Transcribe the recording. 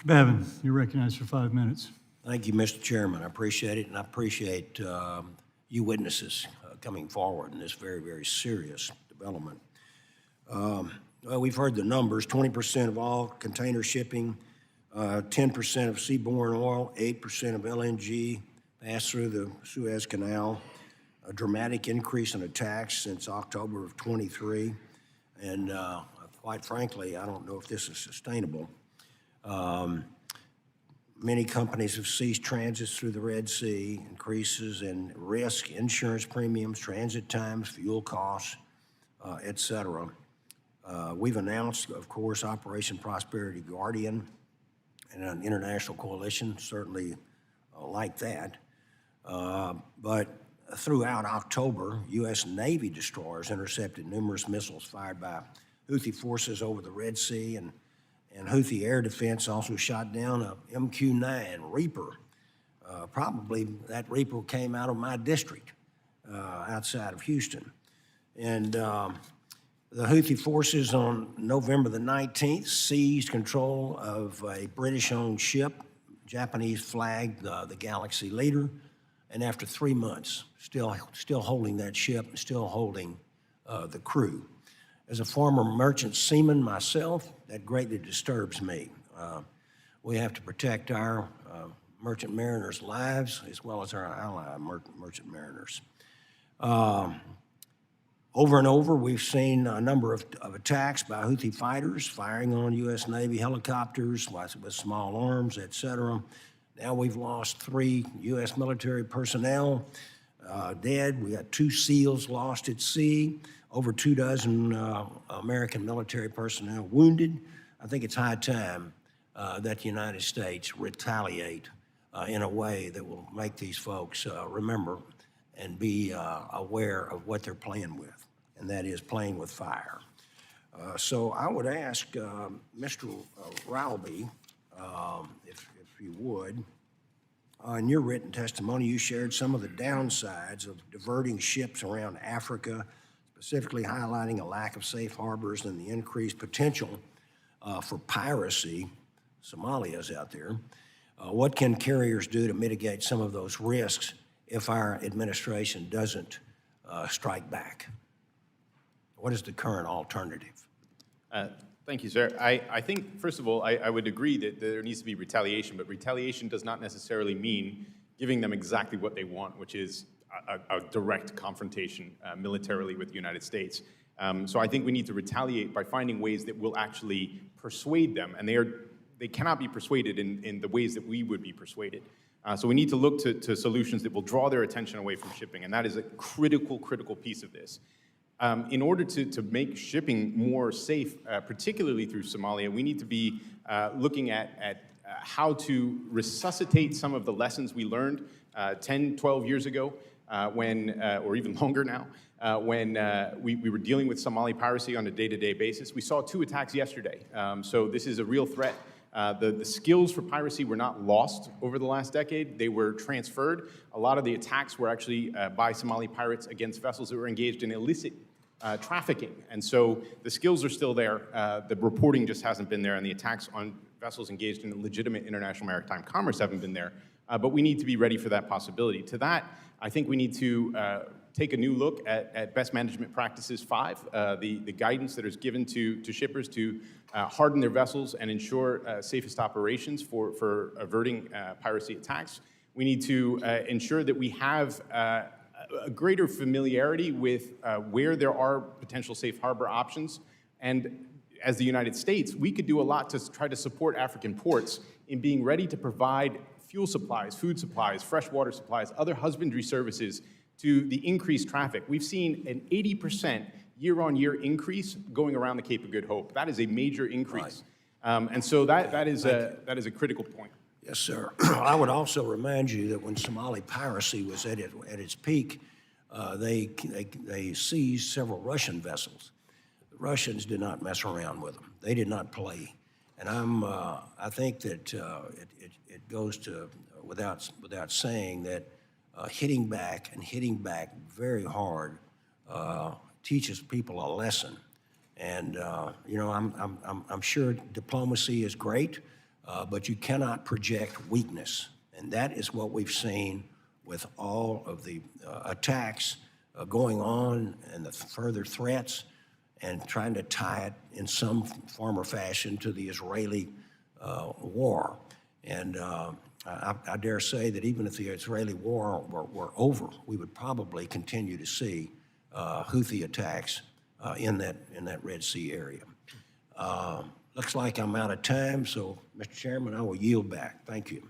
Mr. Babin, you're recognized for 5 minutes. Thank you, Mr. Chairman. I appreciate it, and I appreciate you witnesses coming forward in this very, very serious development. Well, we've heard the numbers: 20% of all container shipping, 10% of seaborne oil, 8% of LNG passed through the Suez Canal, a dramatic increase in attacks since October of 23, and quite frankly, I don't know if this is sustainable. Many companies have ceased transits through the Red Sea, increases in risk, insurance premiums, transit times, fuel costs, et cetera. We've announced, of course, Operation Prosperity Guardian and an international coalition, certainly like that. But throughout October, U.S. Navy destroyers intercepted numerous missiles fired by Houthi forces over the Red Sea, and Houthi air defense also shot down a MQ-9 Reaper. Probably that Reaper came out of my district outside of Houston. And the Houthi forces on November the 19th seized control of a British-owned ship, Japanese flagged the Galaxy Leader, and after 3 months, still holding that ship and still holding the crew. As a former merchant seaman myself, that greatly disturbs me. We have to protect our merchant mariners' lives as well as our ally merchant mariners. Over and over, we've seen a number of attacks by Houthi fighters firing on U.S. Navy helicopters with small arms, et cetera. Now we've lost 3 U.S. military personnel dead. We got 2 SEALs lost at sea, over 24 American military personnel wounded. I think it's high time that the United States retaliate in a way that will make these folks remember and be aware of what they're playing with, and that is playing with fire. So I would ask Mr. Rowlby, if you would, in your written testimony, you shared some of the downsides of diverting ships around Africa, specifically highlighting a lack of safe harbors and the increased potential for piracy. Somalia's out there. What can carriers do to mitigate some of those risks if our administration doesn't strike back? What is the current alternative? Thank you, sir. I think, first of all, I would agree that there needs to be retaliation, but retaliation does not necessarily mean giving them exactly what they want, which is a direct confrontation militarily with the United States. So I think we need to retaliate by finding ways that will actually persuade them, and they cannot be persuaded in the ways that we would be persuaded. So we need to look to solutions that will draw their attention away from shipping, and that is a critical piece of this. In order to make shipping more safe, particularly through Somalia, we need to be looking at how to resuscitate some of the lessons we learned 10, 12 years ago, or even longer now, when we were dealing with Somali piracy on a day-to-day basis. We saw 2 attacks yesterday, so this is a real threat. The skills for piracy were not lost over the last decade. They were transferred. A lot of the attacks were actually by Somali pirates against vessels that were engaged in illicit trafficking. And so the skills are still there. The reporting just hasn't been there, and the attacks on vessels engaged in legitimate international maritime commerce haven't been there. But we need to be ready for that possibility. To that, I think we need to take a new look at Best Management Practices 5, the guidance that is given to shippers to harden their vessels and ensure safest operations for averting piracy attacks. We need to ensure that we have a greater familiarity with where there are potential safe harbor options. And as the United States, we could do a lot to try to support African ports in being ready to provide fuel supplies, food supplies, freshwater supplies, other husbandry services to the increased traffic. We've seen an 80% year-on-year increase going around the Cape of Good Hope. That is a major increase. Right. And so that is a critical point. Yes, sir. I would also remind you that when Somali piracy was at its peak, they seized several Russian vessels. The Russians did not mess around with them. They did not play. And I think that it goes to without saying that hitting back very hard teaches people a lesson. And you know, I'm sure diplomacy is great. but you cannot project weakness. And that is what we've seen with all of the attacks going on and the further threats, and trying to tie it in some form or fashion to the Israeli war. And I dare say that even if the Israeli war were over, we would probably continue to see Houthi attacks in that Red Sea area. Looks like I'm out of time, so Mr. Chairman, I will yield back. Thank you.